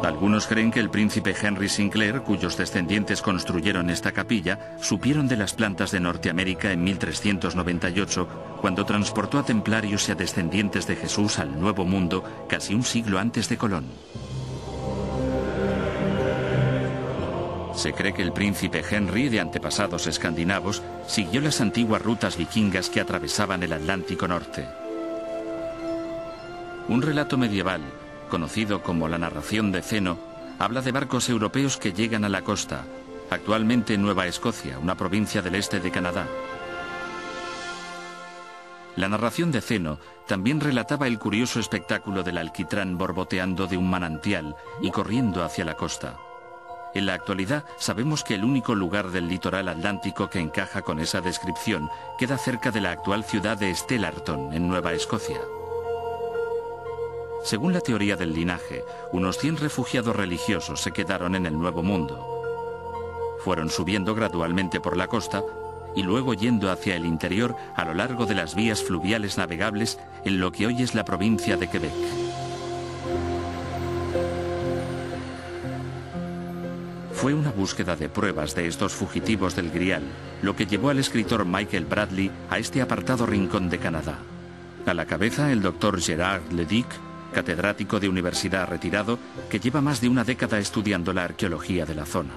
Algunos creen que el príncipe Henry Sinclair, cuyos descendientes construyeron esta capilla, supieron de las plantas de Norteamérica en 1398, cuando transportó a templarios y a descendientes de Jesús al Nuevo Mundo, casi un siglo antes de Colón. Se cree que el príncipe Henry, de antepasados escandinavos, siguió las antiguas rutas vikingas que atravesaban el Atlántico Norte. Un relato medieval, conocido como la narración de Zeno, habla de barcos europeos que llegan a la costa, actualmente en Nueva Escocia, una provincia del este de Canadá. La narración de Zeno también relataba el curioso espectáculo del alquitrán borboteando de un manantial y corriendo hacia la costa. En la actualidad sabemos que el único lugar del litoral atlántico que encaja con esa descripción queda cerca de la actual ciudad de Stellarton, en Nueva Escocia. Según la teoría del linaje, unos 100 refugiados religiosos se quedaron en el Nuevo Mundo. Fueron subiendo gradualmente por la costa y luego yendo hacia el interior a lo largo de las vías fluviales navegables en lo que hoy es la provincia de Quebec. Fue una búsqueda de pruebas de estos fugitivos del Grial lo que llevó al escritor Michael Bradley a este apartado rincón de Canadá. A la cabeza el doctor Gerard Leduc, catedrático de universidad retirado, que lleva más de una década estudiando la arqueología de la zona.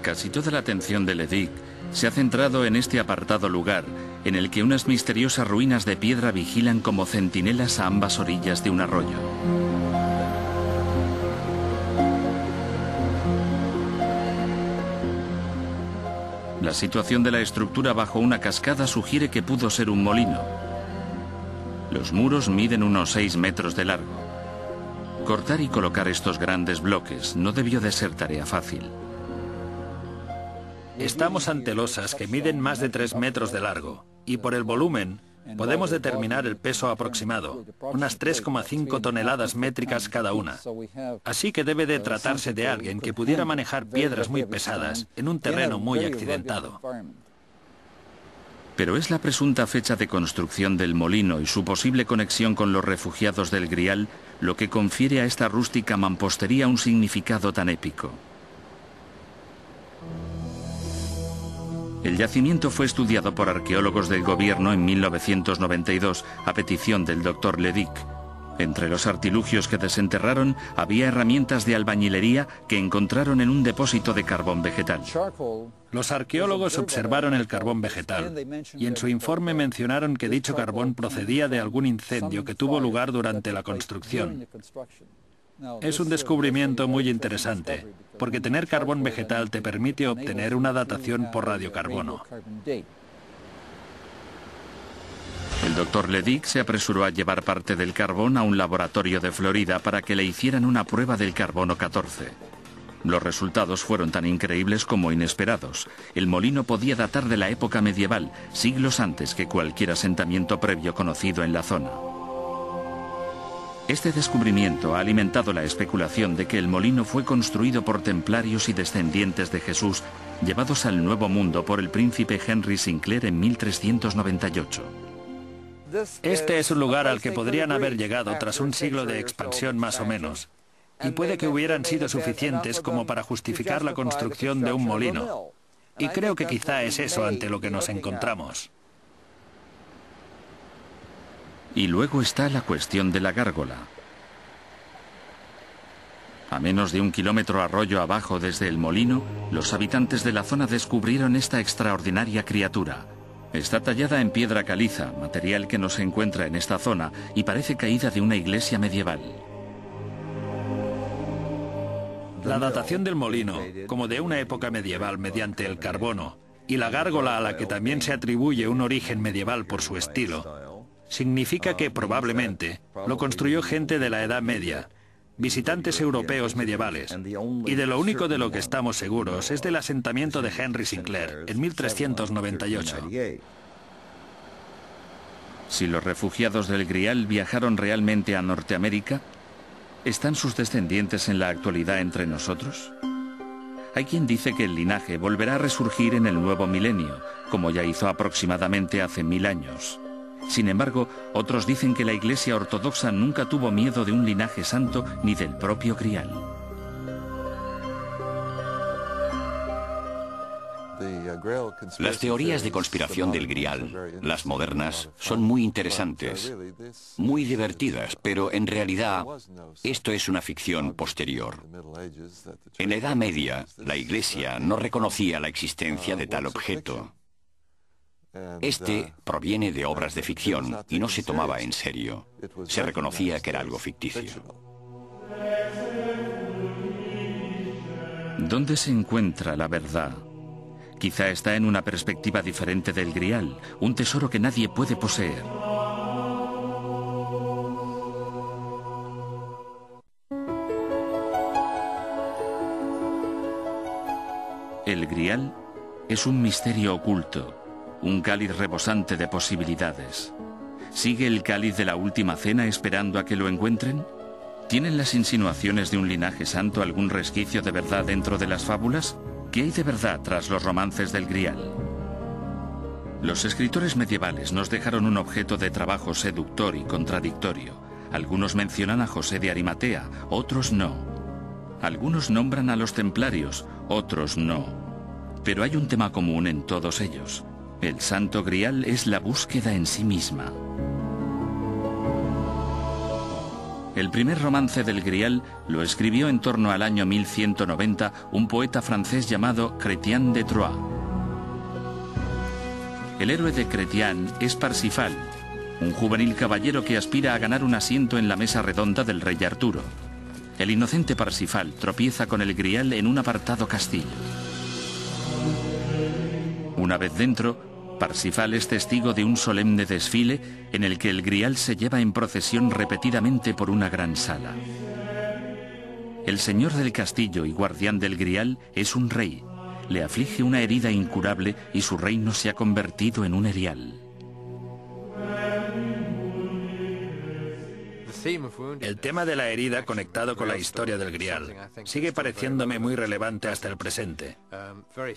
Casi toda la atención de Leduc se ha centrado en este apartado lugar, en el que unas misteriosas ruinas de piedra vigilan como centinelas a ambas orillas de un arroyo. La situación de la estructura bajo una cascada sugiere que pudo ser un molino. Los muros miden unos 6 metros de largo. Cortar y colocar estos grandes bloques no debió de ser tarea fácil. Estamos ante losas que miden más de 3 metros de largo y por el volumen podemos determinar el peso aproximado, unas 3,5 toneladas métricas cada una. Así que debe de tratarse de alguien que pudiera manejar piedras muy pesadas en un terreno muy accidentado. Pero es la presunta fecha de construcción del molino y su posible conexión con los refugiados del Grial lo que confiere a esta rústica mampostería un significado tan épico. El yacimiento fue estudiado por arqueólogos del gobierno en 1992 a petición del Dr. Leduc. Entre los artilugios que desenterraron había herramientas de albañilería que encontraron en un depósito de carbón vegetal. Los arqueólogos observaron el carbón vegetal y en su informe mencionaron que dicho carbón procedía de algún incendio que tuvo lugar durante la construcción. Es un descubrimiento muy interesante, porque tener carbón vegetal te permite obtener una datación por radiocarbono. El doctor Leduc se apresuró a llevar parte del carbón a un laboratorio de Florida para que le hicieran una prueba del carbono 14. Los resultados fueron tan increíbles como inesperados. El molino podía datar de la época medieval, siglos antes que cualquier asentamiento previo conocido en la zona. Este descubrimiento ha alimentado la especulación de que el molino fue construido por templarios y descendientes de Jesús, llevados al Nuevo Mundo por el príncipe Henry Sinclair en 1398. Este es un lugar al que podrían haber llegado tras un siglo de expansión más o menos, y puede que hubieran sido suficientes como para justificar la construcción de un molino. Y creo que quizá es eso ante lo que nos encontramos. Y luego está la cuestión de la gárgola. A menos de 1 kilómetro arroyo abajo desde el molino, los habitantes de la zona descubrieron esta extraordinaria criatura. Está tallada en piedra caliza, material que no se encuentra en esta zona, y parece caída de una iglesia medieval. La datación del molino, como de una época medieval mediante el carbono, y la gárgola a la que también se atribuye un origen medieval por su estilo, significa que probablemente lo construyó gente de la Edad Media, visitantes europeos medievales, y de lo único de lo que estamos seguros es del asentamiento de Henry Sinclair en 1398. Si los refugiados del Grial viajaron realmente a Norteamérica, ¿están sus descendientes en la actualidad entre nosotros? Hay quien dice que el linaje volverá a resurgir en el nuevo milenio, como ya hizo aproximadamente hace 1000 años. Sin embargo, otros dicen que la Iglesia ortodoxa nunca tuvo miedo de un linaje santo ni del propio Grial. Las teorías de conspiración del Grial, las modernas, son muy interesantes, muy divertidas, pero en realidad esto es una ficción posterior. En la Edad Media, la Iglesia no reconocía la existencia de tal objeto. Este proviene de obras de ficción y no se tomaba en serio. Se reconocía que era algo ficticio. ¿Dónde se encuentra la verdad? Quizá está en una perspectiva diferente del Grial, un tesoro que nadie puede poseer. El Grial es un misterio oculto, un cáliz rebosante de posibilidades. ¿Sigue el cáliz de la última cena esperando a que lo encuentren? ¿Tienen las insinuaciones de un linaje santo algún resquicio de verdad dentro de las fábulas? ¿Qué hay de verdad tras los romances del Grial? Los escritores medievales nos dejaron un objeto de trabajo seductor y contradictorio. Algunos mencionan a José de Arimatea, otros no. Algunos nombran a los templarios, otros no. Pero hay un tema común en todos ellos. El Santo Grial es la búsqueda en sí misma. El primer romance del Grial lo escribió en torno al año 1190 un poeta francés llamado Chrétien de Troyes. El héroe de Chrétien es Parsifal, un juvenil caballero que aspira a ganar un asiento en la mesa redonda del rey Arturo. El inocente Parsifal tropieza con el Grial en un apartado castillo. Una vez dentro, Parsifal es testigo de un solemne desfile en el que el Grial se lleva en procesión repetidamente por una gran sala. El señor del castillo y guardián del Grial es un rey. Le aflige una herida incurable y su reino se ha convertido en un erial. El tema de la herida conectado con la historia del Grial sigue pareciéndome muy relevante hasta el presente.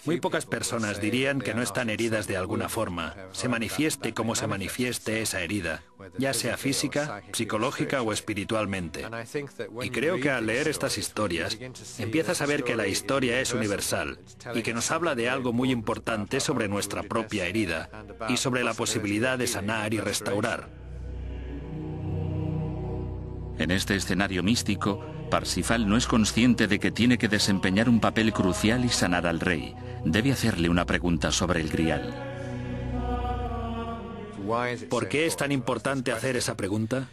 Muy pocas personas dirían que no están heridas de alguna forma, se manifieste como se manifieste esa herida, ya sea física, psicológica o espiritualmente. Y creo que al leer estas historias, empiezas a ver que la historia es universal y que nos habla de algo muy importante sobre nuestra propia herida y sobre la posibilidad de sanar y restaurar. En este escenario místico, Parsifal no es consciente de que tiene que desempeñar un papel crucial y sanar al rey. Debe hacerle una pregunta sobre el Grial. ¿Por qué es tan importante hacer esa pregunta?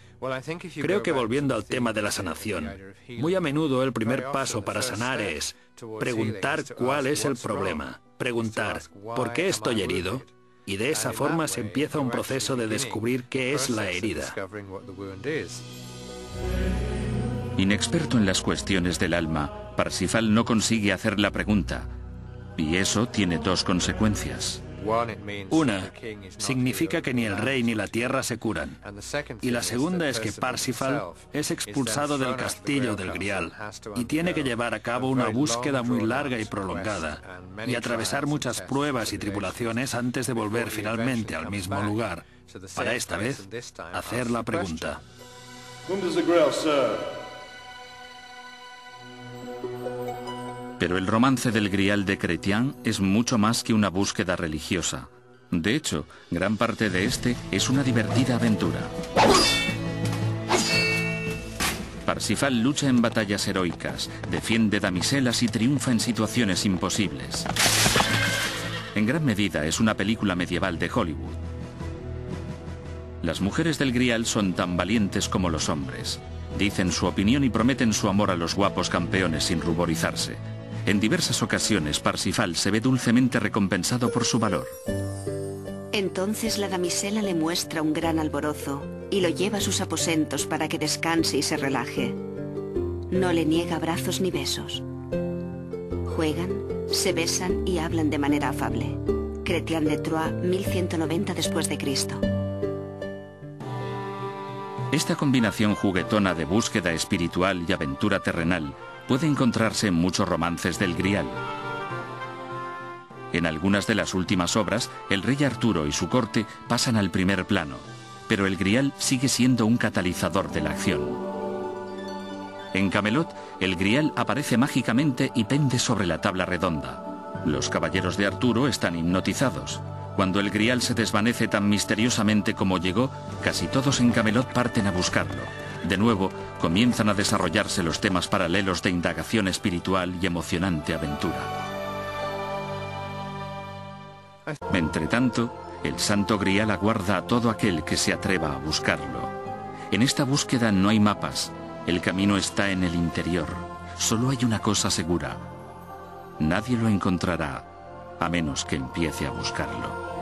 Creo que volviendo al tema de la sanación, muy a menudo el primer paso para sanar es preguntar cuál es el problema, preguntar ¿por qué estoy herido? Y de esa forma se empieza un proceso de descubrir qué es la herida. Inexperto en las cuestiones del alma, Parsifal no consigue hacer la pregunta. Y eso tiene dos consecuencias. Una, significa que ni el rey ni la tierra se curan. Y la segunda es que Parsifal es expulsado del castillo del Grial y tiene que llevar a cabo una búsqueda muy larga y prolongada y atravesar muchas pruebas y tribulaciones antes de volver finalmente al mismo lugar, para esta vez hacer la pregunta. Pero el romance del Grial de Chrétien es mucho más que una búsqueda religiosa. De hecho, gran parte de este es una divertida aventura. Parsifal lucha en batallas heroicas, defiende damiselas y triunfa en situaciones imposibles. En gran medida es una película medieval de Hollywood. Las mujeres del Grial son tan valientes como los hombres. Dicen su opinión y prometen su amor a los guapos campeones sin ruborizarse. En diversas ocasiones, Parsifal se ve dulcemente recompensado por su valor. Entonces la damisela le muestra un gran alborozo y lo lleva a sus aposentos para que descanse y se relaje. No le niega abrazos ni besos. Juegan, se besan y hablan de manera afable. Chrétien de Troyes, 1190 después de Cristo. Esta combinación juguetona de búsqueda espiritual y aventura terrenal puede encontrarse en muchos romances del Grial. En algunas de las últimas obras, el rey Arturo y su corte pasan al primer plano. pero el Grial sigue siendo un catalizador de la acción. En Camelot, el Grial aparece mágicamente y pende sobre la tabla redonda. Los caballeros de Arturo están hipnotizados. Cuando el Grial se desvanece tan misteriosamente como llegó, casi todos en Camelot parten a buscarlo. De nuevo, comienzan a desarrollarse los temas paralelos de indagación espiritual y emocionante aventura. Entretanto, el Santo Grial aguarda a todo aquel que se atreva a buscarlo. En esta búsqueda no hay mapas, el camino está en el interior. Solo hay una cosa segura: nadie lo encontrará, a menos que empiece a buscarlo.